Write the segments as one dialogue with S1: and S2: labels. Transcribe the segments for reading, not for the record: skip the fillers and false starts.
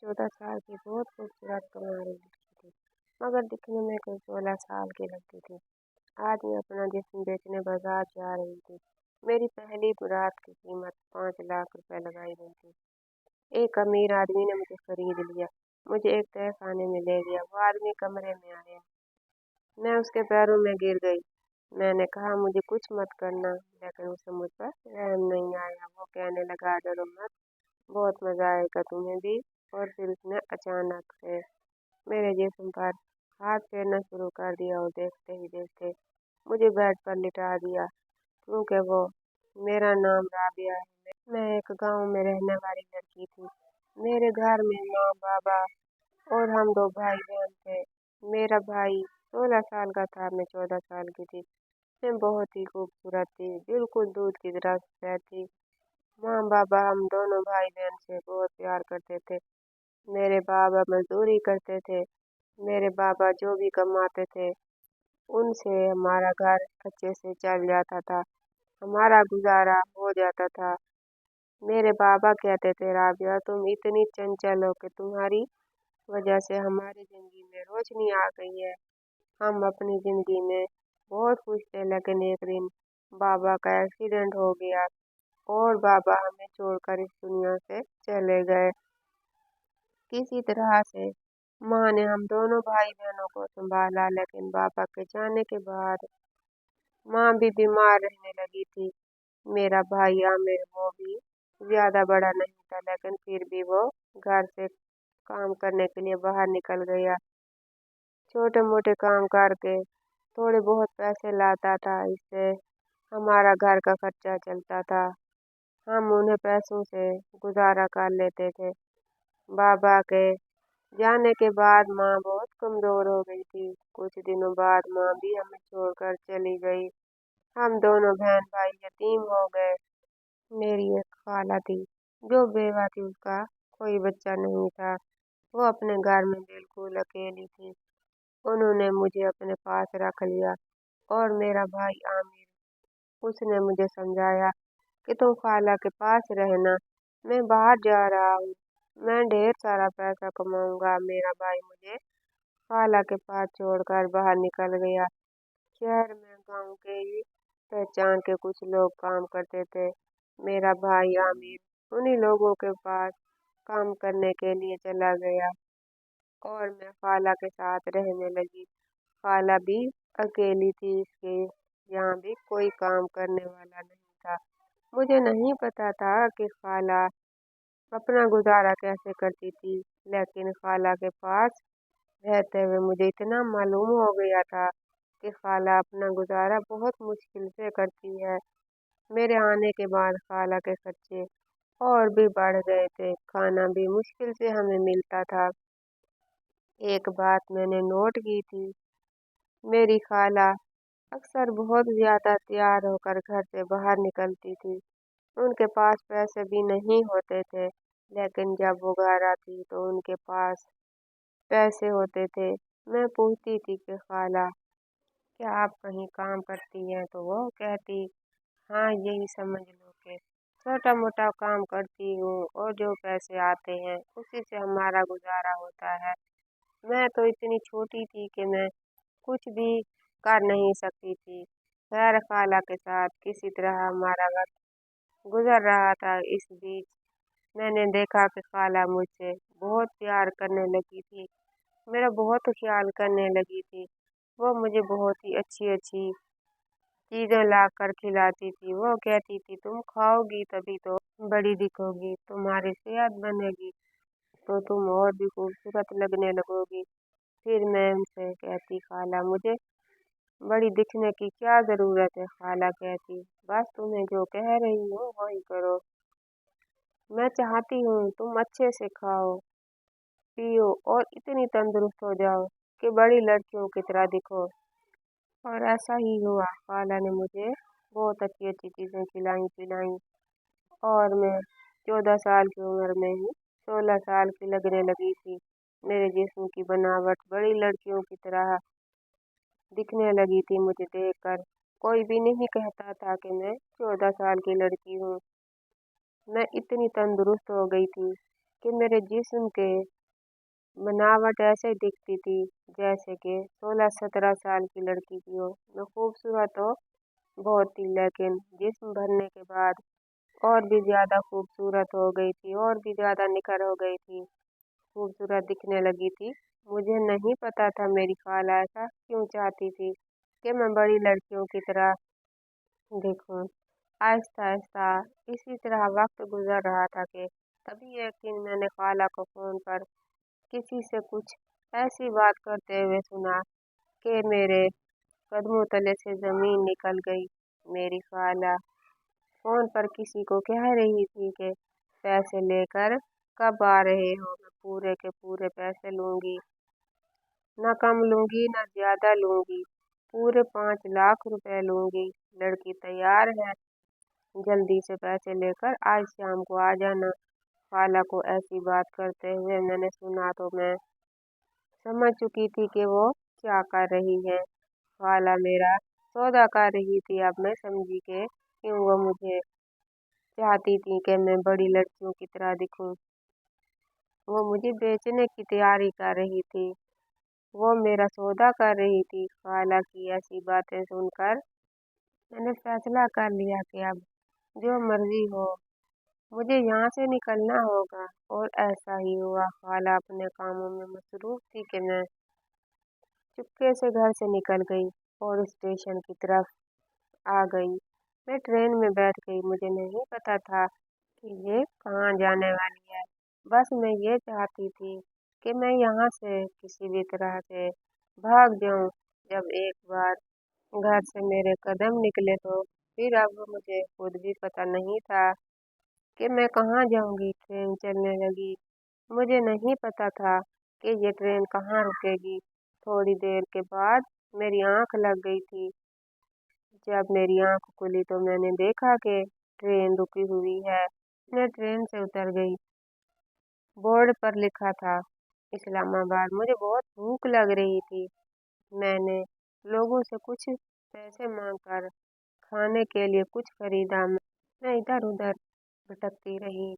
S1: 14 साल की बहुत खूबसूरत कुंवारी लड़की थी, मगर दिखने में कोई 16 साल की लगती थी। आज मैं अपना जिस्म बेचने बाजार जा रही थी। मेरी पहली रात की कीमत 5 लाख रुपए लगाई गई थी। एक अमीर आदमी ने मुझे खरीद लिया, मुझे एक तय खाने में ले गया। वो आदमी कमरे में आया, मैं उसके पैरों में गिर गई। मैंने कहा मुझे कुछ मत करना, लेकिन उसे मुझ पर रहम नहीं आया। वो कहने लगा डरो मत, बहुत मजा आएगा तुम्हें भी। और फिर उसने अचानक से मेरे जिस्म पर हाथ फेरना शुरू कर दिया और देखते ही देखते मुझे बेड पर लिटा दिया। क्योंकि वो मेरा नाम राबिया है। मैं एक गांव में रहने वाली लड़की थी। मेरे घर में माँ बाबा और हम 2 भाई बहन थे। मेरा भाई 16 साल का था, मैं 14 साल की थी। मैं बहुत ही खूबसूरत थी, बिल्कुल दूध की तरह सफेद थी। माँ बाबा हम दोनों भाई बहन से बहुत प्यार करते थे। मेरे बाबा मजदूरी करते थे। मेरे बाबा जो भी कमाते थे उनसे हमारा घर अच्छे से चल जाता था, हमारा गुजारा हो जाता था। मेरे बाबा कहते थे राबिया तुम इतनी चंचल हो कि तुम्हारी वजह से हमारी जिंदगी में रोशनी आ गई है। हम अपनी जिंदगी में बहुत खुश थे, लेकिन एक दिन बाबा का एक्सीडेंट हो गया और बाबा हमें छोड़कर इस दुनिया से चले गए। किसी तरह से माँ ने हम दोनों भाई बहनों को संभाला, लेकिन बाबा के जाने के बाद माँ भी बीमार रहने लगी थी। मेरा भाई आमिर, वो भी ज्यादा बड़ा नहीं था, लेकिन फिर भी वो घर से काम करने के लिए बाहर निकल गया। छोटे मोटे काम करके थोड़े बहुत पैसे लाता था, इससे हमारा घर का खर्चा चलता था। हम उन्हें पैसों से गुजारा कर लेते थे। बाबा के जाने के बाद माँ बहुत कमजोर हो गई थी। कुछ दिनों बाद माँ भी हमें छोड़कर चली गई। हम दोनों बहन भाई यतीम हो गए। मेरी एक खाला थी जो बेवा थी, उसका कोई बच्चा नहीं था। वो अपने घर में बिल्कुल अकेली थी। उन्होंने मुझे अपने पास रख लिया। और मेरा भाई आमिर, उसने मुझे समझाया कि तुम खाला के पास रहना, मैं बाहर जा रहा हूँ, मैं ढेर सारा पैसा कमाऊंगा। मेरा भाई मुझे खाला के पास छोड़कर बाहर निकल गया। शहर में गांव के ही पहचान के कुछ लोग काम करते थे। मेरा भाई आमिर उन्हीं लोगों के पास काम करने के लिए चला गया और मैं खाला के साथ रहने लगी। खाला भी अकेली थी, इसके यहाँ भी कोई काम करने वाला नहीं था। मुझे नहीं पता था कि खाला अपना गुजारा कैसे करती थी, लेकिन खाला के पास रहते हुए मुझे इतना मालूम हो गया था कि खाला अपना गुजारा बहुत मुश्किल से करती है। मेरे आने के बाद खाला के खर्चे और भी बढ़ गए थे, खाना भी मुश्किल से हमें मिलता था। एक बात मैंने नोट की थी, मेरी खाला अक्सर बहुत ज्यादा तैयार होकर घर से बाहर निकलती थी। उनके पास पैसे भी नहीं होते थे, लेकिन जब वो घर आती तो उनके पास पैसे होते थे। मैं पूछती थी कि खाला क्या आप कहीं काम करती हैं, तो वो कहती हाँ यही समझ लो कि छोटा मोटा काम करती हूँ और जो पैसे आते हैं उसी से हमारा गुजारा होता है। मैं तो इतनी छोटी थी कि मैं कुछ भी कर नहीं सकती थी। खैर खाला के साथ किसी तरह हमारा वक्त गुजर रहा था। इस बीच मैंने देखा कि खाला मुझसे बहुत प्यार करने लगी थी, मेरा बहुत ख्याल करने लगी थी। वो मुझे बहुत ही अच्छी अच्छी चीजें ला कर खिलाती थी। वो कहती थी तुम खाओगी तभी तो बड़ी दिखोगी, तुम्हारी सेहत बनेगी तो तुम और भी खूबसूरत लगने लगोगी। फिर मैं उनसे कहती खाला मुझे बड़ी दिखने की क्या जरूरत है। खाला कहती बस तुम्हें जो कह रही हो वही करो। मैं चाहती हूँ तुम अच्छे से खाओ पियो और इतनी तंदुरुस्त हो जाओ कि बड़ी लड़कियों की तरह दिखो। और ऐसा ही हुआ, खाला ने मुझे बहुत अच्छी अच्छी चीजें खिलाई पिलाई और मैं 14 साल की उम्र में ही 16 साल की लगने लगी थी। मेरे जिस्म की बनावट बड़ी लड़कियों की तरह दिखने लगी थी। मुझे देखकर कोई भी नहीं कहता था कि मैं 14 साल की लड़की हूँ। मैं इतनी तंदुरुस्त हो गई थी कि मेरे जिस्म के बनावट ऐसे दिखती थी जैसे कि 16-17 साल की लड़की की हो। मैं खूबसूरत तो बहुत थी, लेकिन जिस्म भरने के बाद और भी ज्यादा खूबसूरत हो गई थी, और भी ज्यादा निखर हो गई थी, खूबसूरत दिखने लगी थी। मुझे नहीं पता था मेरी खाला ऐसा क्यों चाहती थी कि मैं बड़ी लड़कियों की तरह दिखूं। आहिस्ता आहिस्ता इसी तरह वक्त गुजर रहा था कि तभी एक दिन मैंने खाला को फोन पर किसी से कुछ ऐसी बात करते हुए सुना कि मेरे कदमों तले से जमीन निकल गई। मेरी खाला फोन पर किसी को कह रही थी कि पैसे लेकर कब आ रहे हो, मैं पूरे के पूरे पैसे लूंगी, ना कम लूंगी ना ज्यादा लूंगी, पूरे 5 लाख रुपए लूंगी। लड़की तैयार है, जल्दी से पैसे लेकर आज शाम को आ जाना। खाला को ऐसी बात करते हुए मैंने सुना तो मैं समझ चुकी थी कि वो क्या कर रही है। खाला मेरा सौदा कर रही थी। अब मैं समझी कि क्यों वो मुझे चाहती थी कि मैं बड़ी लड़कियों की तरह दिखूं। वो मुझे बेचने की तैयारी कर रही थी, वो मेरा सौदा कर रही थी। खाला की ऐसी बातें सुनकर मैंने फैसला कर लिया कि अब जो मर्जी हो, मुझे यहाँ से निकलना होगा। और ऐसा ही हुआ। खाला अपने कामों में मसरूफ थी कि मैं चुपके से घर से निकल गई और स्टेशन की तरफ आ गई। मैं ट्रेन में बैठ गई। मुझे नहीं पता था कि ये कहाँ जाने वाली है। बस मैं ये चाहती थी कि मैं यहाँ से किसी भी तरह से भाग जाऊं। जब एक बार घर से मेरे कदम निकले तो फिर अब मुझे खुद भी पता नहीं था कि मैं कहाँ जाऊंगी। ट्रेन चलने लगी। मुझे नहीं पता था कि ये ट्रेन कहाँ रुकेगी। थोड़ी देर के बाद मेरी आंख लग गई थी। जब मेरी आंख खुली तो मैंने देखा कि ट्रेन रुकी हुई है। मैं ट्रेन से उतर गई। बोर्ड पर लिखा था इस्लामाबाद। मुझे बहुत भूख लग रही थी। मैंने लोगों से कुछ पैसे मांगकर खाने के लिए कुछ खरीदा। मैं इधर उधर भटकती रही।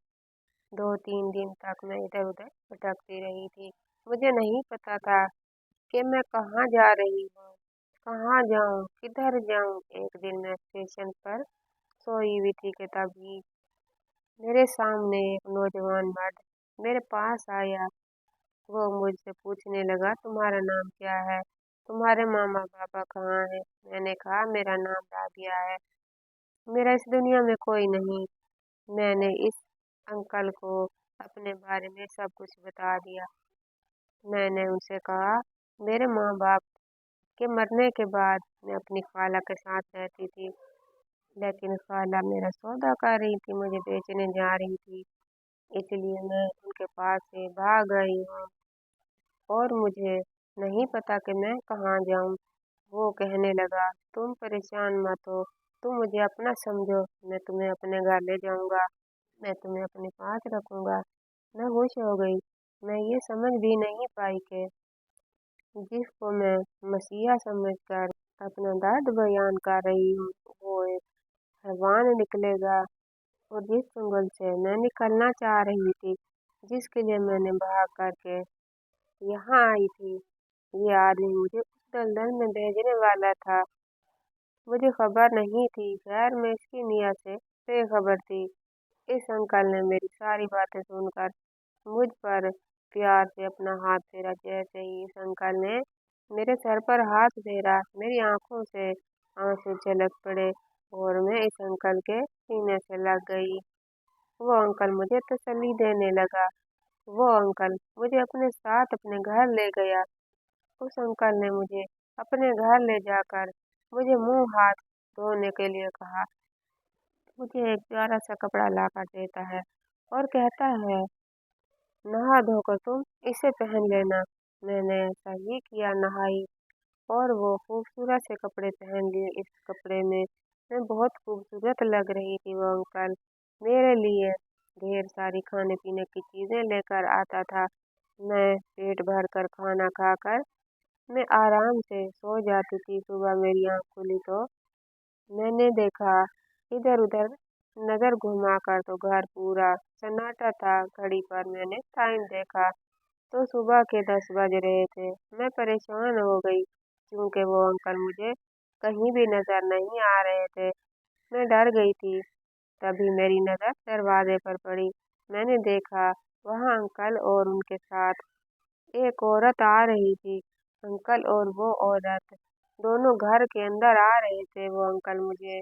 S1: 2-3 दिन तक मैं इधर उधर भटकती रही थी। मुझे नहीं पता था कि मैं कहाँ जा रही हूँ, कहाँ जाऊँ, किधर जाऊँ। एक दिन मैं स्टेशन पर सोई हुई थी कि तभी मेरे सामने एक नौजवान मर्द मेरे पास आया। वो मुझसे पूछने लगा, तुम्हारा नाम क्या है, तुम्हारे मामा पापा कहाँ हैं। मैंने कहा, मेरा नाम राबिया है, मेरा इस दुनिया में कोई नहीं। मैंने इस अंकल को अपने बारे में सब कुछ बता दिया। मैंने उनसे कहा, मेरे माँ बाप के मरने के बाद मैं अपनी खाला के साथ रहती थी, लेकिन खाला मेरा सौदा कर रही थी, मुझे बेचने जा रही थी, इसलिए मैं उनके पास से भाग गई हूँ और मुझे नहीं पता कि मैं कहाँ जाऊँ। वो कहने लगा, तुम परेशान मत हो, तुम मुझे अपना समझो, मैं तुम्हें अपने घर ले जाऊंगा, मैं तुम्हें अपने पास रखूंगा। मैं खुश हो गई। मैं ये समझ भी नहीं पाई कि जिसको मैं मसीहा समझकर अपना दर्द बयान कर रही हूँ, वो एक हैवान निकलेगा। और जिस जंगल से मैं निकलना चाह रही थी, जिसके लिए मैंने भाग करके यहाँ आई थी, ये आदमी मुझे उस दलदल में भेजने वाला था। मुझे खबर नहीं थी, खैर मैं इसकी नीयत से बेखबर थी। इस अंकल ने मेरी सारी बातें सुनकर मुझ पर प्यार से अपना हाथ फेरा। जैसे ही इस अंकल ने मेरे सर पर हाथ फेरा, मेरी आंखों से आंसू छलक पड़े और मैं इस अंकल के सीने से लग गई। वो अंकल मुझे तसल्ली देने लगा। वो अंकल मुझे अपने साथ अपने घर ले गया। उस अंकल ने मुझे अपने घर ले जाकर मुझे मुंह हाथ धोने के लिए कहा। मुझे एक प्यारा सा कपड़ा ला कर देता है और कहता है, नहा धोकर तुम इसे पहन लेना। मैंने ऐसा ही किया, नहाई और वो खूबसूरत से कपड़े पहन लिए। इस कपड़े में मैं बहुत खूबसूरत लग रही थी। वो अंकल मेरे लिए ढेर सारी खाने पीने की चीजें लेकर आता था। मैं पेट भर कर खाना खाकर मैं आराम से सो जाती थी। सुबह मेरी आँख खुली तो मैंने देखा इधर उधर नजर घुमाकर तो घर पूरा सन्नाटा था। घड़ी पर मैंने टाइम देखा तो सुबह के 10 बज रहे थे। मैं परेशान हो गई क्योंकि वो अंकल मुझे कहीं भी नजर नहीं आ रहे थे। मैं डर गई थी। तभी मेरी नजर दरवाजे पर पड़ी। मैंने देखा वहाँ अंकल और उनके साथ एक औरत आ रही थी। अंकल और वो औरत दोनों घर के अंदर आ रहे थे। वो अंकल मुझे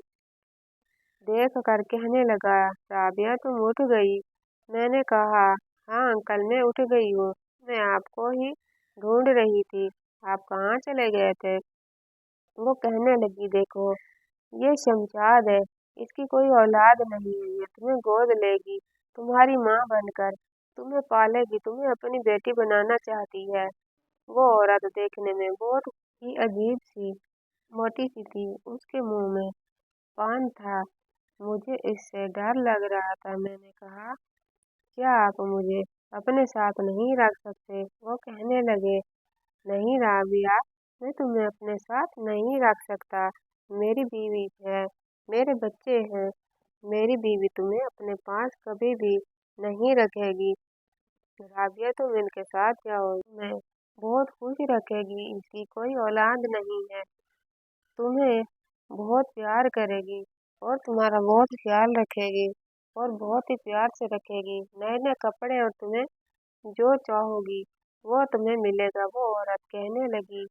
S1: देख कर कहने लगा, राबिया तुम उठ गई? मैंने कहा, हाँ अंकल मैं उठ गई हूँ। मैं आपको ही ढूंढ रही थी। आप कहाँ चले गए थे? वो कहने लगी, देखो ये शमशाद है। इसकी कोई औलाद नहीं है। ये तुम्हें गोद लेगी तुम्हारी माँ बनकर, तुम्हें पालेगी, तुम्हें अपनी बेटी बनाना चाहती है। वो औरत देखने में बहुत ही अजीब सी मोटी सी थी। उसके मुंह में पान था। मुझे इससे डर लग रहा था। मैंने कहा, क्या आप मुझे अपने साथ नहीं रख सकते? वो कहने लगे, नहीं राबिया, मैं तुम्हें अपने साथ नहीं रख सकता। मेरी बीवी है, मेरे बच्चे हैं। मेरी बीवी तुम्हें अपने पास कभी भी नहीं रखेगी। राबिया तुम इनके साथ जाओ, मैं बहुत खुश रखेगी। इसकी कोई औलाद नहीं है। तुम्हें बहुत प्यार करेगी और तुम्हारा बहुत ख्याल रखेगी और बहुत ही प्यार से रखेगी। नए नए कपड़े और तुम्हें जो चाहोगी वो तुम्हें मिलेगा। वो औरत कहने लगी,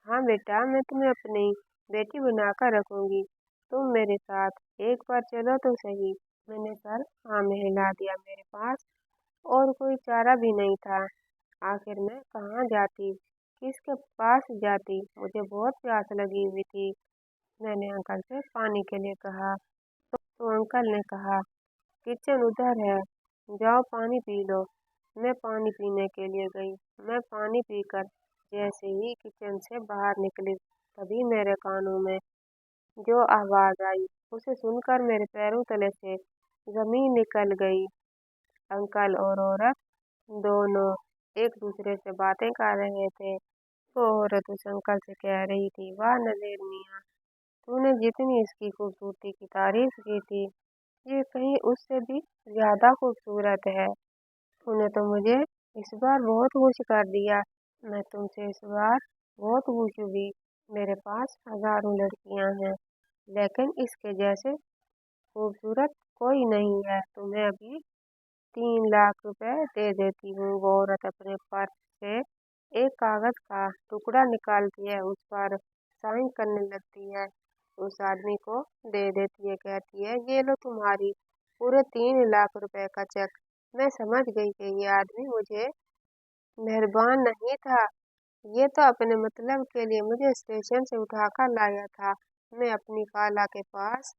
S1: हाँ बेटा, मैं तुम्हें अपनी बेटी बनाकर रखूंगी। तुम मेरे साथ एक बार चलो तो सही। मैंने सर हाँ में हिला दिया। मेरे पास और कोई चारा भी नहीं था। आखिर मैं कहाँ जाती, किसके पास जाती? मुझे बहुत प्यास लगी हुई थी। मैंने अंकल से पानी के लिए कहा तो अंकल ने कहा, किचन उधर है, जाओ पानी पी लो। मैं पानी पीने के लिए गई। मैं पानी पीकर जैसे ही किचन से बाहर निकली, तभी मेरे कानों में जो आवाज आई उसे सुनकर मेरे पैरों तले से जमीन निकल गई। अंकल और औरत दोनों एक दूसरे से बातें कर रहे थे। वो औरत उस अंकल से कह रही थी, वाह नजीर मियाँ, तूने जितनी इसकी खूबसूरती की तारीफ की थी, ये कहीं उससे भी ज्यादा खूबसूरत है। तूने तो मुझे इस बार बहुत खुश कर दिया। मैं तुमसे इस बार बहुत खुश हुई। मेरे पास हजारों लड़कियां हैं, लेकिन इसके जैसे खूबसूरत कोई नहीं है। तुम्हें अभी 3 लाख रुपए दे देती हूँ। वो औरत अपने पर्स से एक कागज का टुकड़ा निकालती है, उस पर साइन करने लगती है, उस आदमी को दे देती है। कहती है, ये लो तुम्हारी पूरे 3 लाख रुपए का चेक। मैं समझ गई कि ये आदमी मुझे मेहरबान नहीं था। ये तो अपने मतलब के लिए मुझे स्टेशन से उठाकर लाया था। मैं अपनी खाला के पास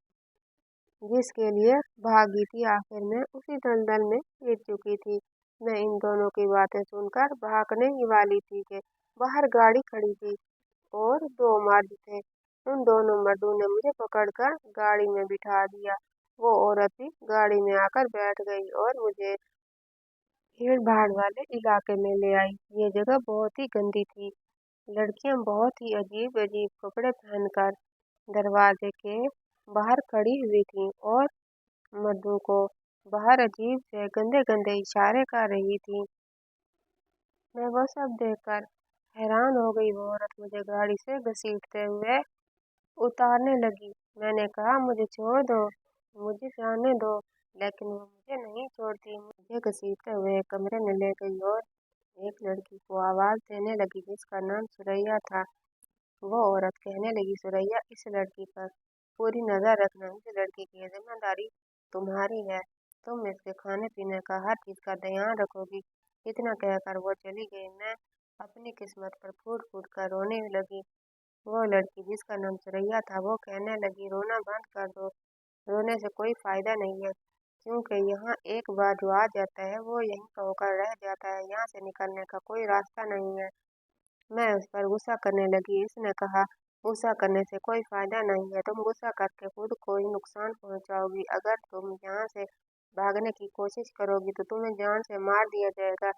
S1: जिसके लिए भागी थी, आखिर में उसी दलदल में गिर चुकी थी। मैं इन दोनों की बातें सुनकर भागने ही वाली थी कि बाहर गाड़ी खड़ी थी और 2 मर्द थे। उन दोनों मर्दों ने मुझे पकड़कर गाड़ी में बिठा दिया। वो औरत भी गाड़ी में आकर बैठ गई और मुझे भीड़ भाड़ वाले इलाके में ले आई। ये जगह बहुत ही गंदी थी। लड़कियां बहुत ही अजीब अजीब कपड़े पहनकर दरवाजे के बाहर खड़ी हुई थीं और मर्दों को बाहर अजीब से गंदे गंदे इशारे कर रही थी। मैं वो सब देखकर हैरान हो गई। वो औरत मुझे गाड़ी से घसीटते हुए उतारने लगी। मैंने कहा, मुझे छोड़ दो, मुझे जाने दो, लेकिन वो मुझे नहीं छोड़ती। मुझे घसीटते हुए एक कमरे में ले गई और एक लड़की को आवाज देने लगी जिसका नाम सुरैया था। वो औरत कहने लगी, सुरैया, इस लड़की पर पूरी नजर रखना। इस लड़की की जिम्मेदारी तुम्हारी है। तुम इसके खाने पीने का हर चीज का ध्यान रखोगी। इतना कहकर वो चली गई। मैं अपनी किस्मत पर फूट फूट कर रोने लगी। वो लड़की जिसका नाम सुरैया था वो कहने लगी, रोना बंद कर दो। रोने से कोई फायदा नहीं है, क्योंकि यहाँ एक बार जो आ जाता है वो यहीं का होकर रह जाता है। यहाँ से निकलने का कोई रास्ता नहीं है। मैं उस पर गुस्सा करने लगी। इसने कहा, गुस्सा करने से कोई फायदा नहीं है। तुम गुस्सा करके खुद को ही नुकसान पहुंचाओगी। अगर तुम यहाँ से भागने की कोशिश करोगी तो तुम्हें जान से मार दिया जाएगा।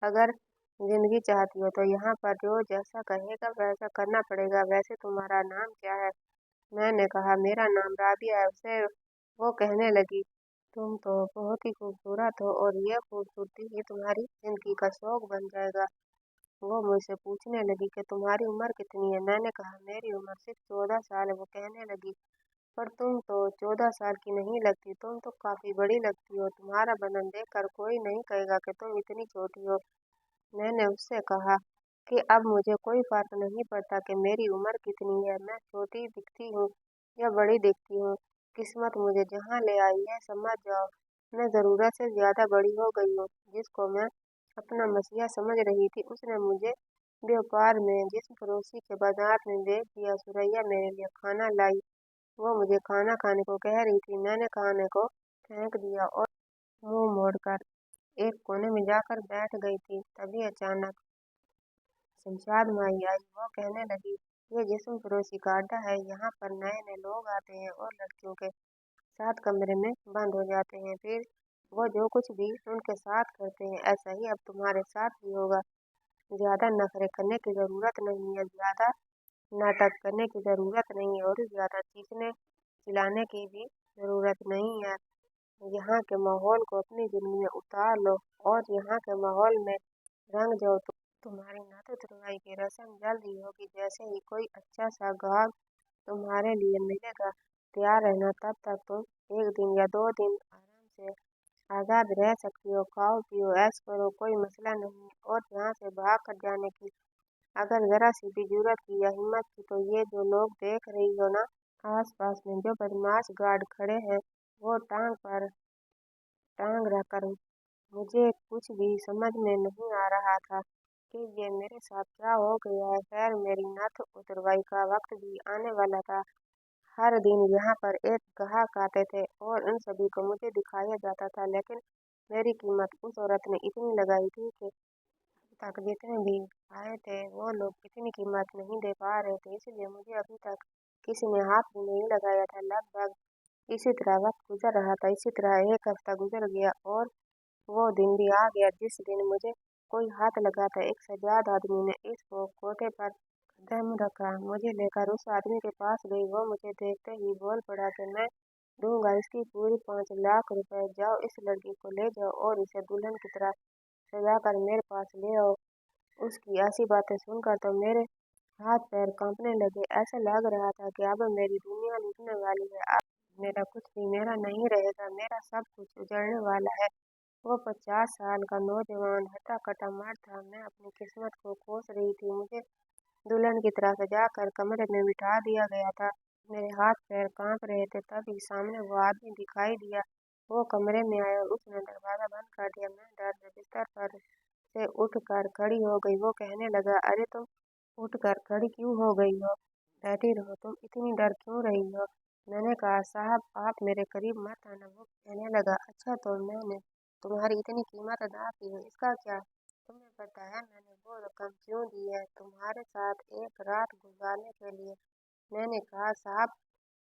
S1: अगर जिंदगी चाहती हो तो यहाँ पर जो जैसा कहेगा वैसा करना पड़ेगा। वैसे तुम्हारा नाम क्या है? मैंने कहा, मेरा नाम राबिया है। उसे वो कहने लगी, तुम तो बहुत ही खूबसूरत हो और यह खूबसूरती ही तुम्हारी जिंदगी का शौक बन जाएगा। वो मुझसे पूछने लगी कि तुम्हारी उम्र कितनी है। मैंने कहा मेरी उम्र सिर्फ 14 साल है। वो कहने लगी पर तुम तो 14 साल की नहीं लगती, तुम तो काफी बड़ी लगती हो। तुम्हारा बदन देखकर कोई नहीं कहेगा कि तुम इतनी छोटी हो। मैंने उससे कहा कि अब मुझे कोई फर्क नहीं पड़ता कि मेरी उम्र कितनी है, मैं छोटी दिखती हूँ या बड़ी दिखती हूँ। किस्मत मुझे जहाँ ले आई है समझ जाओ, मैं जरूरत से ज्यादा बड़ी हो गई हूँ। जिसको मैं अपना मसीहा समझ रही थी उसने मुझे व्यापार में जिस पड़ोसी के बाजार में भेज दिया। सुरैया मेरे लिए खाना लाई। वो मुझे खाना खाने को कह रही थी, मैंने खाने को फेंक दिया और मुंह मोड़कर एक कोने में जाकर बैठ गई थी। तभी अचानक शमशाद माई आई। वो कहने लगी ये जिस्म फरोशी का अड्डा है, यहाँ पर नए नए लोग आते हैं और लड़कियों के साथ कमरे में बंद हो जाते हैं। फिर वो जो कुछ भी उनके साथ करते हैं ऐसा ही अब तुम्हारे साथ भी होगा। ज्यादा नखरे करने की जरूरत नहीं है, ज्यादा नाटक करने की जरूरत नहीं है और ज्यादा चीखने चिल्लाने की भी जरूरत नहीं है। यहाँ के माहौल को अपनी जिंदगी में उतार लो और यहाँ के माहौल में रंग जाओ। तुम्हारी नात तुरवाई की रस्म जल्द ही होगी। जैसे ही कोई अच्छा सा गाहक तुम्हारे लिए मिलेगा, तैयार रहना। तब तक तुम 1 दिन या 2 दिन आराम से आजाद रह सकती हो। खाओ पियो ऐश करो, कोई मसला नहीं। और यहाँ से भाग कर जाने की अगर जरा सी भी जरूरत की या हिम्मत की तो ये जो लोग देख रही हो ना, आस पास में जो बदमाश गार्ड खड़े हैं, वो टांग पर टांग रखकर मुझे कुछ भी समझ में नहीं आ रहा था कि ये मेरे साथ क्या हो गया है। खैर मेरी नथ उतरवाई का वक्त भी आने वाला था। हर दिन यहाँ पर एक ग्राहक आते थे और उन सभी को मुझे दिखाया जाता था, लेकिन मेरी कीमत उस औरत ने इतनी लगाई थी कि अब तक जितने भी आए थे वो लोग इतनी कीमत नहीं दे पा रहे थे, इसलिए मुझे अभी तक किसी ने हाथ भी नहीं लगाया था। लगभग इसी तरह वक्त गुजर रहा था। इसी तरह एक हफ्ता गुजर गया और वो दिन भी आ गया जिस दिन मुझे कोई हाथ लगाता। एक सजाद आदमी ने इस को कोठे पर कदम रखा, मुझे लेकर उस आदमी के पास गई। वो मुझे देखते ही बोल पड़ा कि मैं दूंगा इसकी पूरी 5 लाख रुपए। जाओ इस लड़की को ले जाओ और इसे दुल्हन की तरह सजा कर मेरे पास ले आओ। उसकी ऐसी बातें सुनकर तो मेरे हाथ पैर कांपने लगे। ऐसा लग रहा था कि अब मेरी दुनिया लूटने वाली है। अब मेरा कुछ भी मेरा नहीं रहेगा, मेरा सब कुछ उजड़ने वाला है। वो 50 साल का नौजवान हट्टा कट्टा मर्द था। मैं अपनी किस्मत को कोस रही थी। मुझे दुल्हन की तरह सजा कर कमरे में बिठा दिया गया था। मेरे हाथ पैर कांप रहे थे। तभी सामने वो आदमी दिखाई दिया। वो कमरे में आया और उसने दरवाजा बंद कर दिया। मैं डर से बिस्तर पर से उठकर खड़ी हो गई। वो कहने लगा अरे तुम उठकर खड़ी क्यों हो गई हो, बैठी रहो, तुम इतनी डर क्यों रही हो। मैंने कहा साहब आप मेरे करीब मत आना। वो कहने लगा अच्छा तो मैंने तुम्हारी इतनी कीमत अदा की है, इसका क्या? तुम्हें पता है मैंने वो रकम क्यों दी है? तुम्हारे साथ एक रात गुजारने के लिए। मैंने कहा साहब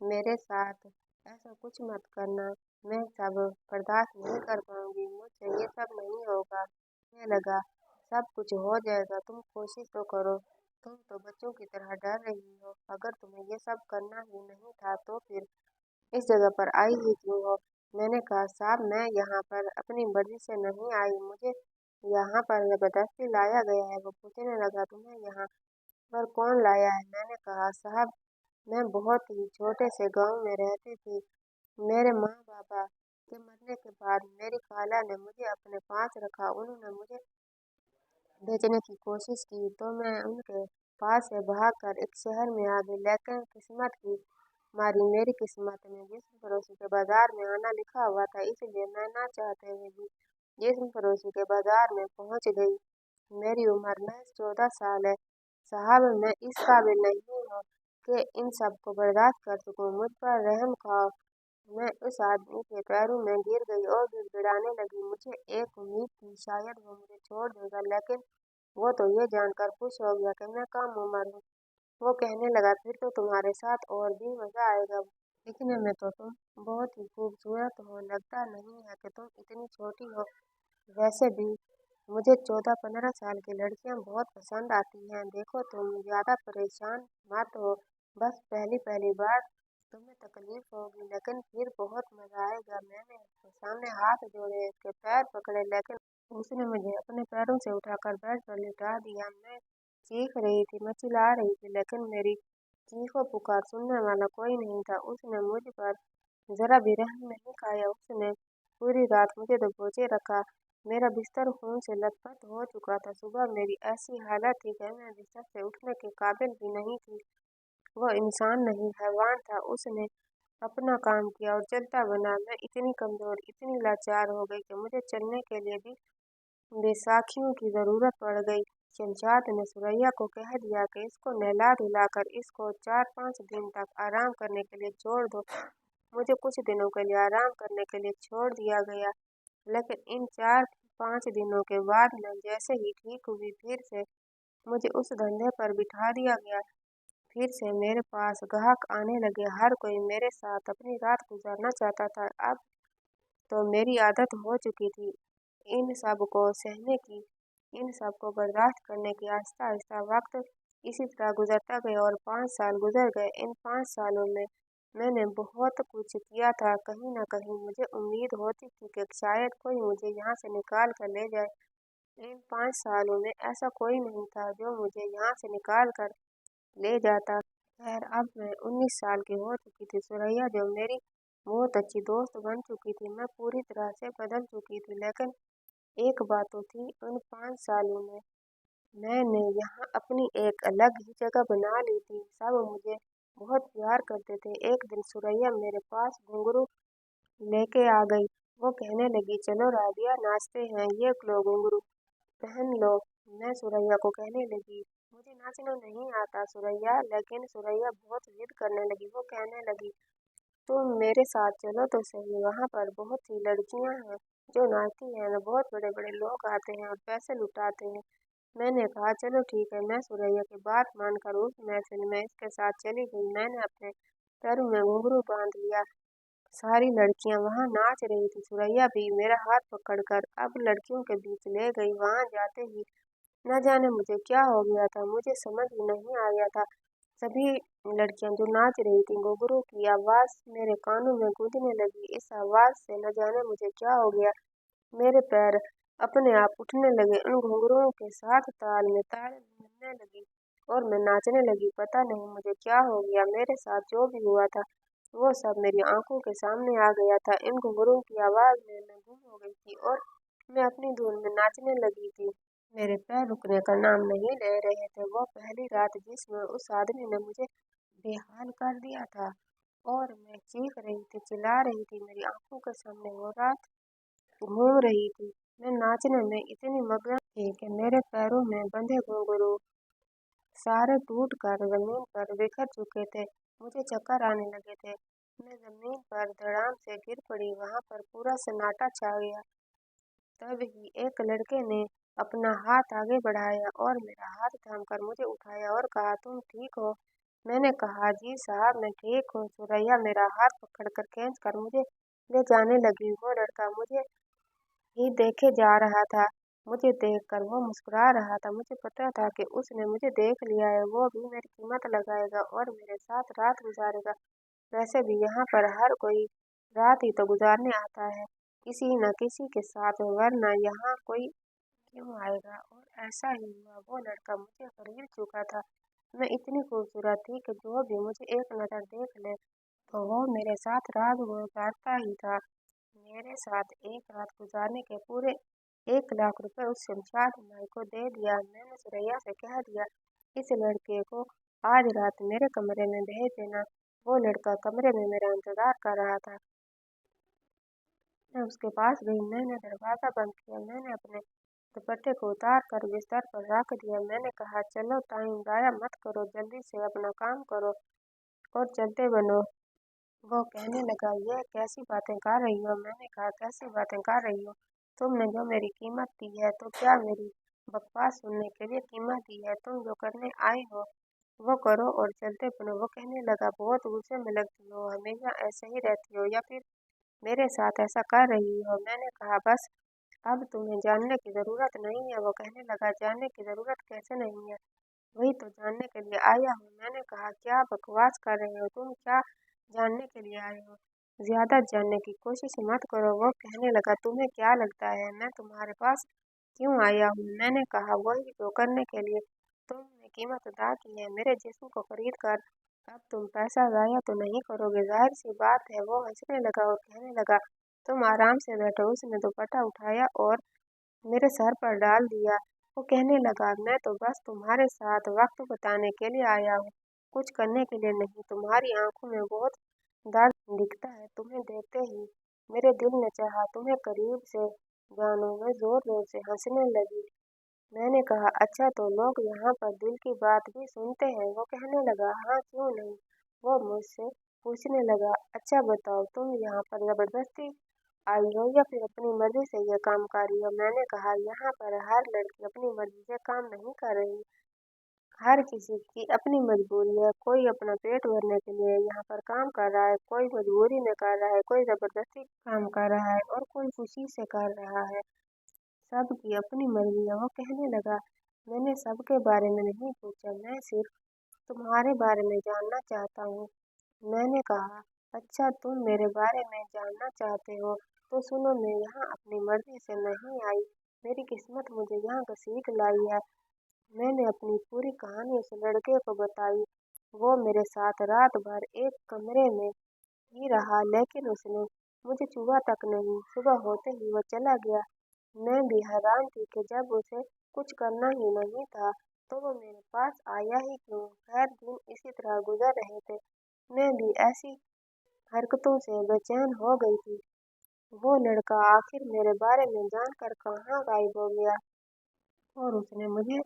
S1: मेरे साथ ऐसा कुछ मत करना, मैं सब बर्दाश्त नहीं कर पाऊंगी, मुझसे ये सब नहीं होगा। कहने लगा सब कुछ हो जाएगा, तुम कोशिश तो करो। तुम तो बच्चों की तरह डर रही हो। अगर तुम्हें ये सब करना ही नहीं था तो फिर इस जगह पर आई ही क्यों हो? मैंने कहा साहब मैं यहाँ पर अपनी मर्जी से नहीं आई, मुझे यहाँ पर जबरदस्ती लाया गया है। वो पूछने लगा तुम्हें यहाँ पर कौन लाया है? मैंने कहा साहब मैं बहुत ही छोटे से गांव में रहती थी। मेरे माँ बाबा के मरने के बाद मेरी खाला ने मुझे अपने पास रखा। उन्होंने मुझे बेचने की कोशिश की तो मैं उनके पास से भागकर एक शहर में आ गई, लेकिन किस्मत की मारी मेरी किस्मत में जिस्म फरोशी के बाजार में आना लिखा हुआ था, इसलिए मैं ना चाहते हुए भी जिस्म फरोशी के बाजार में पहुंच गई। मेरी उम्र महज 14 साल है। साहब मैं इस काबिल नहीं हूँ कि इन सब को बर्दाश्त कर सकूं, मुझ पर रहम खाओ। मैं उस आदमी के पैरों में गिर गई और गिड़गिड़ाने लगी। मुझे एक उम्मीद थी शायद वो मुझे छोड़ देगा, लेकिन वो तो ये जानकर खुश हो गया कि मैं कम उम्र हूँ। वो कहने लगा फिर तो तुम्हारे साथ और भी मजा आएगा। दिखने में तो तुम बहुत ही खूबसूरत हो, लगता नहीं है कि तुम इतनी छोटी हो। वैसे भी मुझे 14-15 साल की लड़कियां बहुत पसंद आती हैं। देखो तुम ज्यादा परेशान मत हो, बस पहली पहली बार तुम्हें तकलीफ होगी लेकिन फिर बहुत मजा आएगा। मैंने उसके सामने हाथ जोड़े, उसके पैर पकड़े, लेकिन उसने मुझे अपने पैरों से उठाकर बेड पर लिटा दिया। मैं चीख रही थी, मैं चिल्ला रही थी, लेकिन मेरी चीखों पुकार सुनने वाला कोई नहीं था। उसने मुझ पर जरा भी रहम नहीं खाया। उसने पूरी रात मुझे दबोचे रखा। मेरा बिस्तर खून से लथपथ हो चुका था। सुबह मेरी ऐसी हालत थी कि मैं बिस्तर से उठने के काबिल भी नहीं थी। वो इंसान नहीं, हैवान था। उसने अपना काम किया और चलता बना। मैं इतनी कमजोर, इतनी लाचार हो गई कि मुझे चलने के लिए भी बैसाखियों की जरूरत पड़ गई। शमशाद ने सुरैया को कह दिया कि इसको नहला धुलाकर इसको 4-5 दिन तक आराम करने के लिए छोड़ दो। मुझे कुछ दिनों के लिए आराम करने के लिए छोड़ दिया गया, लेकिन इन 4-5 दिनों के बाद मैं जैसे ही ठीक हुई, फिर से मुझे उस धंधे पर बिठा दिया गया। फिर से मेरे पास ग्राहक आने लगे। हर कोई मेरे साथ अपनी रात गुजारना चाहता था। अब तो मेरी आदत हो चुकी थी इन सब को सहने की, इन सब को बर्दाश्त करने की। आहिस्ता आहिस्ता वक्त इसी तरह गुजरता गया और 5 साल गुजर गए। इन 5 सालों में मैंने बहुत कुछ किया था। कहीं ना कहीं मुझे उम्मीद होती थी कि शायद कोई मुझे यहाँ से निकाल कर ले जाए। इन 5 सालों में ऐसा कोई नहीं था जो मुझे यहाँ से निकाल कर ले जाता। खैर, अब मैं 19 साल की हो चुकी थी। सुरैया जो मेरी बहुत अच्छी दोस्त बन चुकी थी, मैं पूरी तरह से बदल चुकी थी। लेकिन एक बात तो थी, उन 5 सालों में मैंने यहाँ अपनी एक अलग ही जगह बना ली थी। सब मुझे बहुत प्यार करते थे। एक दिन सुरैया मेरे पास घुंघरू लेके आ गई। वो कहने लगी, चलो राबिया नाचते हैं, ये लो घुंघरू पहन लो। मैं सुरैया को कहने लगी, मुझे नाचना नहीं आता सुरैया। लेकिन सुरैया बहुत जिद करने लगी। वो कहने लगी, तुम मेरे साथ चलो तो सही, वहाँ पर बहुत सी लड़कियाँ हैं जो नाचती हैं, बहुत बड़े बड़े लोग आते हैं और पैसे लुटाते हैं। मैंने कहा, चलो ठीक है। मैं सुरैया की बात मानकर उस महफिल में इसके साथ चली गई। मैंने अपने पैरों में घुंघरू बांध लिया। सारी लड़कियां वहां नाच रही थी। सुरैया भी मेरा हाथ पकड़कर अब लड़कियों के बीच ले गई। वहां जाते ही न जाने मुझे क्या हो गया था, मुझे समझ ही नहीं आ गया था। सभी लड़कियां जो नाच रही थी, घुंघरू की आवाज मेरे कानों में गूंजने लगी। इस आवाज से न जाने मुझे क्या हो गया, मेरे पैर अपने आप उठने लगे। उन घुंघरुओं के साथ ताल में ताल मिलने लगी और मैं नाचने लगी। पता नहीं मुझे क्या हो गया, मेरे साथ जो भी हुआ था वो सब मेरी आंखों के सामने आ गया था। इन घुंघरुओं की आवाज में मैं गुम हो गई थी और मैं अपनी धुन में नाचने लगी थी। मेरे पैर रुकने का नाम नहीं ले रहे थे। वो पहली रात जिसमें उस आदमी ने मुझे बेहाल कर दिया था और मैं चीख रही थी, चिल्ला रही थी, मेरी आंखों के सामने वो रात घूम रही थी। मैं नाचने में इतनी मगन थी कि मेरे पैरों में बंधे घुंघरू सारे टूट कर जमीन पर बिखर चुके थे। मुझे चक्कर आने लगे थे। मैं जमीन पर धड़ाम से गिर पड़ी। वहां पर पूरा सन्नाटा छा गया। तब ही एक लड़के ने अपना हाथ आगे बढ़ाया और मेरा हाथ थामकर मुझे उठाया और कहा, तुम ठीक हो? मैंने कहा, जी साहब, मैं ठीक हूँ। सुरैया मेरा हाथ पकड़कर खींच कर मुझे ले जाने लगी। वो लड़का मुझे ही देखे जा रहा था। मुझे देखकर वो मुस्कुरा रहा था। मुझे पता था कि उसने मुझे देख लिया है, वो भी मेरी कीमत लगाएगा और मेरे साथ रात गुजारेगा। वैसे भी यहाँ पर हर कोई रात ही तो गुजारने आता है, किसी न किसी के साथ, वरना यहाँ कोई क्यों आएगा। और ऐसा ही हुआ। वो लड़का मुझे खरीद चुका था। मैं इतनी खूबसूरत थी कि जो भी मुझे एक नज़र देख ले तो वो मेरे साथ रात गुजारता ही था। मेरे साथ एक रात गुजारने के पूरे 1 लाख रुपए उस शमशाद माई को दे दिया। मैंने सुरैया से कह दिया, इस लड़के को आज रात मेरे कमरे में भेज देना। वो लड़का कमरे में मेरा इंतजार कर रहा था। मैं उसके पास गई। मैंने दरवाजा बंद किया। मैंने अपने दुपट्टे को उतार कर बिस्तर पर रख दिया। मैंने कहा, चलो टाइम जाया मत करो, जल्दी से अपना काम करो और चलते बनो। वो कहने लगा, ये कैसी बातें कर रही हो? मैंने कहा, कैसी बातें कर रही हो? तुमने जो मेरी कीमत दी है, तो क्या मेरी बकवास सुनने के लिए कीमत दी है? तुम जो करने आए हो वो करो और चलते बनो। वो कहने लगा, बहुत गुस्से में लगती हो, हमेशा ऐसे ही रहती हो या फिर मेरे साथ ऐसा कर रही हो? मैंने कहा, बस अब तुम्हें जानने की जरूरत नहीं है। वो कहने लगा, जानने की जरूरत कैसे नहीं है? वही तो जानने के लिए आया हूँ। मैंने कहा, क्या बकवास कर रहे हो तुम? क्या जानने के लिए आए हो। ज्यादा जानने की कोशिश मत करो। वो कहने लगा, तुम्हें क्या लगता है मैं तुम्हारे पास क्यों आया हूँ? मैंने कहा, वही तो करने के लिए। तुमने कीमत अदा की है मेरे जिस्म को खरीद कर, अब तुम पैसा जाया तो नहीं करोगे। जाहिर सी बात है। वो हंसने लगा और कहने लगा, तुम आराम से बैठो। उसने दुपट्टा उठाया और मेरे सर पर डाल दिया। वो कहने लगा, मैं तो बस तुम्हारे साथ वक्त बिताने के लिए आया हूँ, कुछ करने के लिए नहीं। तुम्हारी आंखों में बहुत दर्द दिखता है। तुम्हें देखते ही मेरे दिल ने चाहा तुम्हें करीब से जानूं। मैं जोर जोर से हंसने लगी। मैंने कहा, अच्छा तो लोग यहाँ पर दिल की बात भी सुनते हैं? वो कहने लगा, हाँ क्यों नहीं। वो मुझसे पूछने लगा, अच्छा बताओ, तुम यहाँ पर जबरदस्ती आई हो या फिर अपनी मर्जी से ये काम कर रही हो? मैंने कहा, यहाँ पर हर लड़की अपनी मर्जी से काम नहीं कर रही। हर किसी की अपनी मजबूरी है। कोई अपना पेट भरने के लिए यहाँ पर काम कर रहा है, कोई मजबूरी में कर रहा है, कोई जबरदस्ती काम कर रहा है और कोई खुशी से कर रहा है। सबकी अपनी मर्जी है। वो कहने लगा, मैंने सबके बारे में नहीं पूछा, मैं सिर्फ तुम्हारे बारे में जानना चाहता हूँ। मैंने कहा, अच्छा तुम मेरे बारे में जानना चाहते हो तो सुनो, मैं यहाँ अपनी मर्जी से नहीं आई। मेरी किस्मत मुझे यहाँ घसीट लाई है। मैंने अपनी पूरी कहानी उस लड़के को बताई। वो मेरे साथ रात भर एक कमरे में ही रहा, लेकिन उसने मुझे छुआ तक नहीं। सुबह होते ही वो चला गया। मैं भी हैरान थी कि जब उसे कुछ करना ही नहीं था तो वो मेरे पास आया ही क्यों। खैर, दिन इसी तरह गुजर रहे थे। मैं भी ऐसी हरकतों से बेचैन हो गई थी। वो लड़का आखिर मेरे बारे में जानकर कहाँ गायब हो गया और उसने मुझे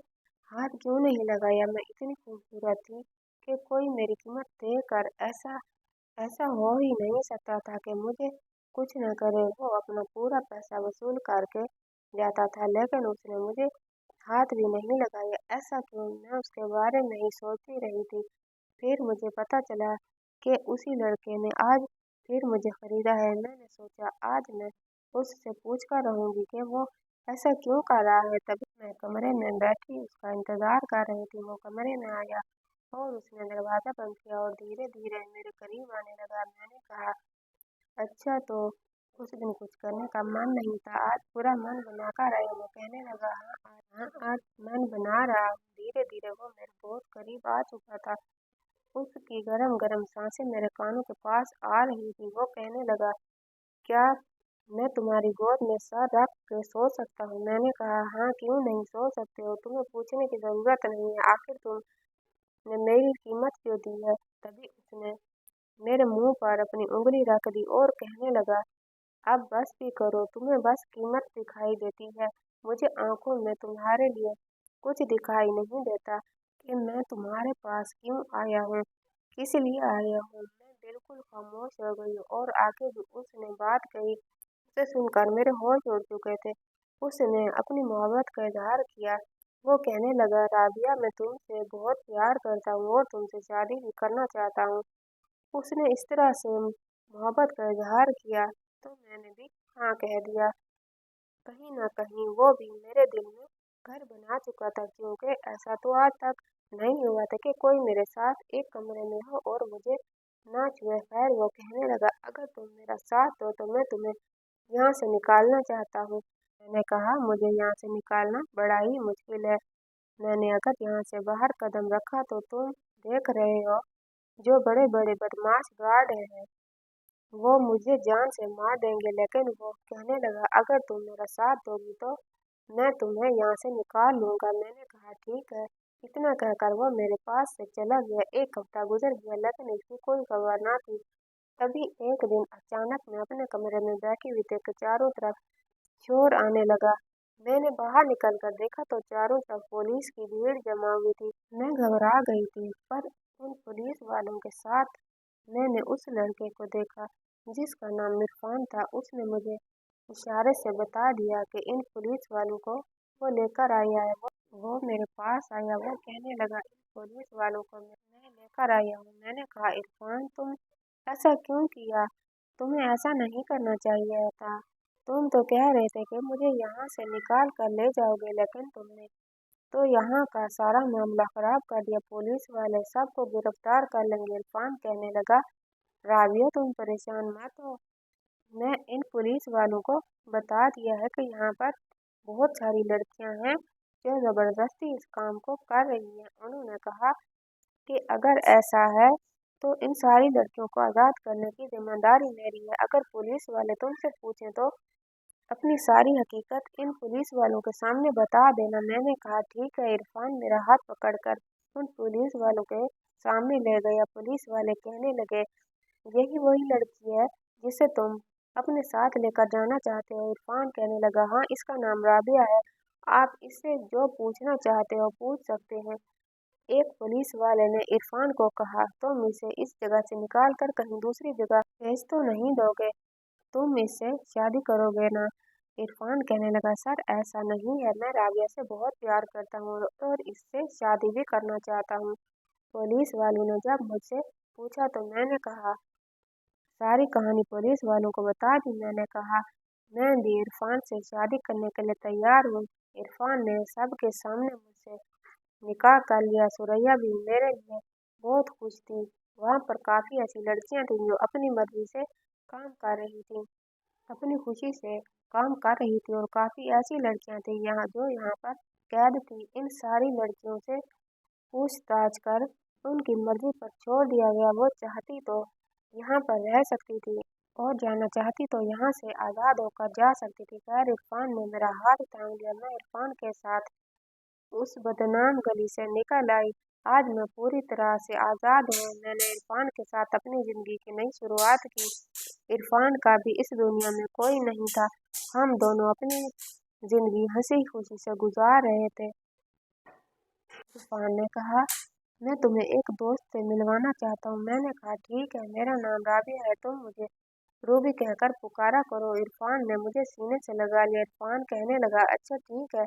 S1: हाथ क्यों नहीं लगाया? मैं इतनी खूबसूरत थी कि कोई मेरी कीमत देकर ऐसा ऐसा हो ही नहीं सकता था कि मुझे कुछ न करे। वो अपना पूरा पैसा वसूल करके जाता था, लेकिन उसने मुझे हाथ भी नहीं लगाया। ऐसा क्यों? मैं उसके बारे में ही सोचती रही थी। फिर मुझे पता चला कि उसी लड़के ने आज फिर मुझे खरीदा है। मैंने सोचा, आज मैं उससे पूछ कर रहूंगी कि वो ऐसा क्यों कर रहा है। तभी मैं कमरे में बैठी उसका इंतजार कर रही थी। वो कमरे में आया और उसने दरवाजा बंद किया और धीरे धीरे मेरे करीब आने लगा। मैंने कहा, अच्छा तो उस दिन कुछ करने का मन नहीं था, आज पूरा मन बना कर आए? वो कहने लगा, हाँ आज मन बना रहा हूँ। धीरे धीरे वो मेरे बहुत करीब आ चुका था। उसकी गरम गरम सांसें मेरे कानों के पास आ रही थी। वो कहने लगा, क्या मैं तुम्हारी गोद में सर रख के सो सकता हूँ? मैंने कहा, हाँ क्यों नहीं, सो सकते हो। तुम्हें पूछने की जरूरत नहीं है, आखिर तुमने मेरी कीमत क्यों दी है। तभी उसने मेरे मुंह पर अपनी उंगली रख दी और कहने लगा, अब बस भी करो, तुम्हें बस कीमत दिखाई देती है। मुझे आंखों में तुम्हारे लिए कुछ दिखाई नहीं देता कि मैं तुम्हारे पास क्यों आया हूँ, किस लिए आया हूँ। मैं बिल्कुल खामोश हो गई और आगे भी उसने बात कही। उसे सुनकर मेरे होश उड़ चुके थे। उसने अपनी मोहब्बत का इजहार किया। वो कहने लगा, राबिया मैं तुमसे बहुत प्यार करता हूँ और तुमसे शादी भी करना चाहता हूँ। उसने इस तरह से मोहब्बत का इजहार किया तो मैंने भी हाँ कह दिया। कहीं ना कहीं वो भी मेरे दिल में घर बना चुका था, क्योंकि ऐसा तो आज तक नहीं हुआ था कि कोई मेरे साथ एक कमरे में हो और मुझे ना छुए। खैर, वो कहने लगा, अगर तुम मेरा साथ दो तो मैं तुम्हें यहाँ से निकालना चाहता हूँ। मैंने कहा, मुझे यहाँ से निकालना बड़ा ही मुश्किल है। मैंने अगर यहाँ से बाहर कदम रखा तो तुम देख रहे हो जो बड़े बड़े बदमाश गार्ड हैं वो मुझे जान से मार देंगे। लेकिन वो कहने लगा, अगर तुम मेरा साथ दोगी तो मैं तुम्हें यहाँ से निकाल लूंगा। मैंने कहा, ठीक है। इतना कहकर वो मेरे पास से चला गया। एक हफ्ता गुजर गया लेकिन इसकी कोई खबर ना थी। तभी एक दिन अचानक मैं अपने कमरे में बैठी हुई थी कि चारों तरफ शोर आने लगा। मैंने बाहर निकल कर देखा तो चारों तरफ पुलिस की भीड़ जमा हुई थी। मैं घबरा गई थी, पर उन पुलिस वालों के साथ मैंने उस लड़के को देखा जिसका नाम इरफान था। उसने मुझे इशारे से बता दिया कि इन पुलिस वालों को वो लेकर आया है। वो मेरे पास आया। वो कहने लगा, इन पुलिस वालों को मैं लेकर आया हूँ। मैंने कहा, इरफान तुम ऐसा क्यों किया? तुम्हें ऐसा नहीं करना चाहिए था। तुम तो कह रहे थे कि मुझे यहाँ से निकाल कर ले जाओगे, लेकिन तुमने तो यहाँ का सारा मामला खराब कर दिया। पुलिस वाले सबको गिरफ्तार कर लेंगे। इरफान कहने लगा, राबिया तुम परेशान मत हो, मैं इन पुलिस वालों को बता दिया है कि यहाँ पर बहुत सारी लड़कियां हैं जो जबरदस्ती इस काम को कर रही हैं। उन्होंने कहा कि अगर ऐसा है तो इन सारी लड़कियों को आज़ाद करने की जिम्मेदारी मेरी है। अगर पुलिस वाले तुमसे पूछें तो अपनी सारी हकीकत इन पुलिस वालों के सामने बता देना। मैंने कहा ठीक है। इरफान मेरा हाथ पकड़कर उन पुलिस वालों के सामने ले गया। पुलिस वाले कहने लगे, यही वही लड़की है जिसे तुम अपने साथ लेकर जाना चाहते हो? इरफान कहने लगा, हाँ, इसका नाम राबिया है। आप इससे जो पूछना चाहते हो पूछ सकते हैं। एक पुलिस वाले ने इरफान को कहा, तुम इसे इस जगह से निकाल कर कहीं दूसरी जगह भेज तो नहीं दोगे? तुम इससे शादी करोगे ना? इरफान कहने लगा, सर ऐसा नहीं है, मैं राबिया से बहुत प्यार करता हूँ और इससे शादी भी करना चाहता हूँ। पुलिस वालों ने जब मुझसे पूछा तो मैंने कहा, सारी कहानी पुलिस वालों को बता दी। मैंने कहा, मैं भी इरफान से शादी करने के लिए तैयार हूँ। इरफान ने सबके सामने मुझसे निकाह कर लिया। सुरैया भी मेरे लिए बहुत खुश थी। वहाँ पर काफ़ी ऐसी लड़कियाँ थीं जो अपनी मर्जी से काम कर रही थीं, अपनी खुशी से काम कर रही थी, और काफ़ी ऐसी लड़कियाँ थीं यहाँ पर कैद थी। इन सारी लड़कियों से पूछताछ कर उनकी मर्जी पर छोड़ दिया गया। वो चाहती तो यहाँ पर रह सकती थी और जाना चाहती तो यहाँ से आज़ाद होकर जा सकती थी। खैर इरफान ने मेरा हाथ थाम लिया। मैं इरफान के साथ उस बदनाम गली से निकल आई। आज मैं पूरी तरह से आज़ाद हूँ। मैंने इरफान के साथ अपनी ज़िंदगी की नई शुरुआत की। इरफान का भी इस दुनिया में कोई नहीं था। हम दोनों अपनी ज़िंदगी हंसी खुशी से गुजार रहे थे। इरफान ने कहा, मैं तुम्हें एक दोस्त से मिलवाना चाहता हूँ। मैंने कहा ठीक है, मेरा नाम राबिया है, तुम मुझे रूबी कहकर पुकारा करो। इरफान ने मुझे सीने से लगा लिया। इरफान कहने लगा, अच्छा ठीक है,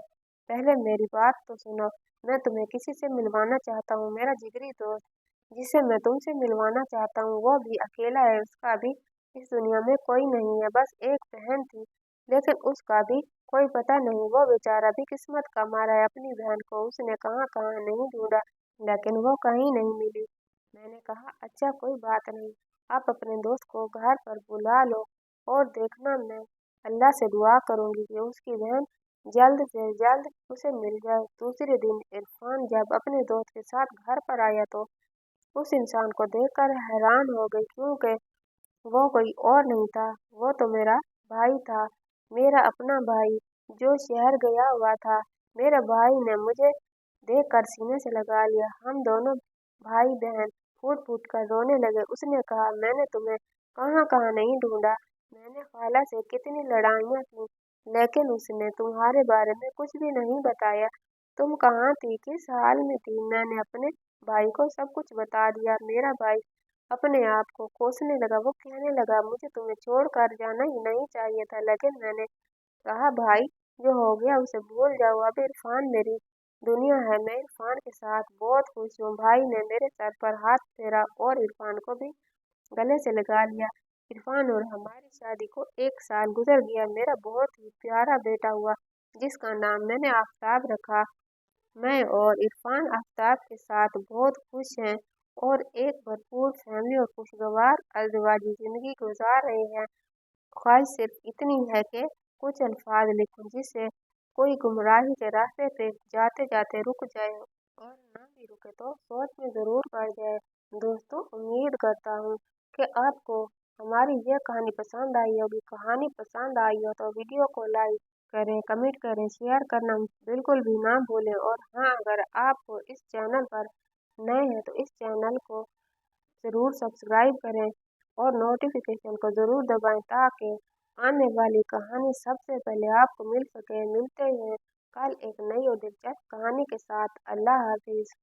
S1: पहले मेरी बात तो सुनो। मैं तुम्हें किसी से मिलवाना चाहता हूँ, मेरा जिगरी दोस्त जिसे मैं तुमसे मिलवाना चाहता हूँ वो भी अकेला है। उसका भी इस दुनिया में कोई नहीं है। बस एक बहन थी, लेकिन उसका भी कोई पता नहीं। वो बेचारा भी किस्मत का मारा है। अपनी बहन को उसने कहाँ कहाँ नहीं ढूंढा, लेकिन वो कहीं नहीं मिली। मैंने कहा, अच्छा कोई बात नहीं, आप अपने दोस्त को घर पर बुला लो और देखना, मैं अल्लाह से दुआ करूंगी कि उसकी बहन जल्द से जल्द उसे मिल जाए। दूसरे दिन इरफान जब अपने दोस्त के साथ घर पर आया तो उस इंसान को देखकर हैरान हो गई, क्योंकि वो कोई और नहीं था, वो तो मेरा भाई था, मेरा अपना भाई जो शहर गया हुआ था। मेरे भाई ने मुझे देखकर सीने से लगा लिया। हम दोनों भाई बहन फूट फूट कर रोने लगे। उसने कहा, मैंने तुम्हें कहाँ कहाँ नहीं ढूंढा, मैंने खाला से कितनी लड़ाइयाँ की, लेकिन उसने तुम्हारे बारे में कुछ भी नहीं बताया। तुम कहाँ थी, किस हाल में थी? मैंने अपने भाई को सब कुछ बता दिया। मेरा भाई अपने आप को कोसने लगा। वो कहने लगा, मुझे तुम्हें छोड़कर जाना ही नहीं चाहिए था, लेकिन मैंने कहा, भाई जो हो गया उसे भूल जाओ। अब इरफान मेरी दुनिया है। मैं इरफान के साथ बहुत खुश हूँ। भाई ने मेरे सर पर हाथ फेरा और इरफान को भी गले से लगा लिया। इरफान और हमारी शादी को 1 साल गुजर गया। मेरा बहुत ही प्यारा बेटा हुआ जिसका नाम मैंने आफताब रखा। मैं और इरफान आफताब के साथ बहुत खुश हैं और एक भरपूर फैमिली और खुशगवार अज़दवाजी ज़िंदगी गुजार रहे हैं। ख्वाहिश सिर्फ इतनी है कि कुछ अल्फाज लिखूं जिससे कोई गुमराही के रास्ते पे जाते जाते रुक जाए, और ना भी रुके तो सोच में ज़रूर पड़ जाए। दोस्तों, उम्मीद करता हूँ कि आपको हमारी यह कहानी पसंद आई होगी। कहानी पसंद आई हो तो वीडियो को लाइक करें, कमेंट करें, शेयर करना बिल्कुल भी ना भूलें। और हाँ, अगर आप इस चैनल पर नए हैं तो इस चैनल को ज़रूर सब्सक्राइब करें और नोटिफिकेशन को ज़रूर दबाएं ताकि आने वाली कहानी सबसे पहले आपको मिल सके। मिलते हैं कल एक नई और दिलचस्प कहानी के साथ। अल्लाह हाफिज़।